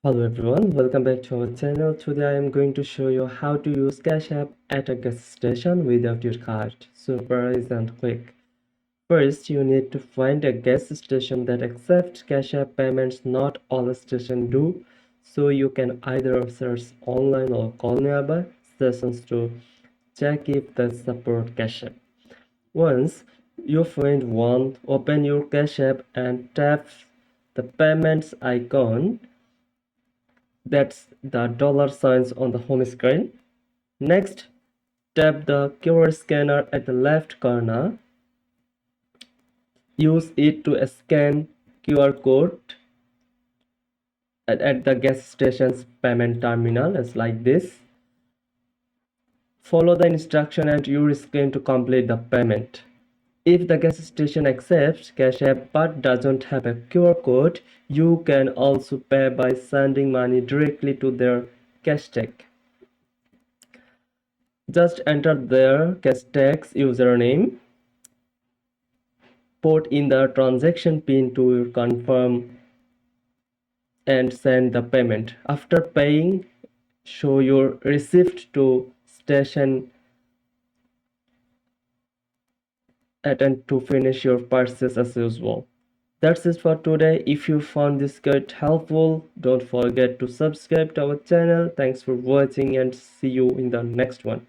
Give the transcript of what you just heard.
Hello everyone, welcome back to our channel. Today I am going to show you how to use Cash App at a gas station without your card. Super easy and quick. First, you need to find a gas station that accepts Cash App payments. Not all stations do, so you can either search online or call nearby stations to check if they support Cash App. Once you find one, open your Cash App and tap the payments icon. That's the dollar signs on the home screen. Next, tap the QR scanner at the left corner. Use it to scan QR code at the gas station's payment terminal as like this. Follow the instruction and your screen to complete the payment. If the gas station accepts Cash App but doesn't have a QR code, you can also pay by sending money directly to their cash tag. Just enter their Cash-Tag's username, put in the transaction PIN to confirm and send the payment. After paying, show your receipt to station and to finish your purchase as usual. That's it for today. If you found this guide helpful, don't forget to subscribe to our channel. Thanks for watching and see you in the next one.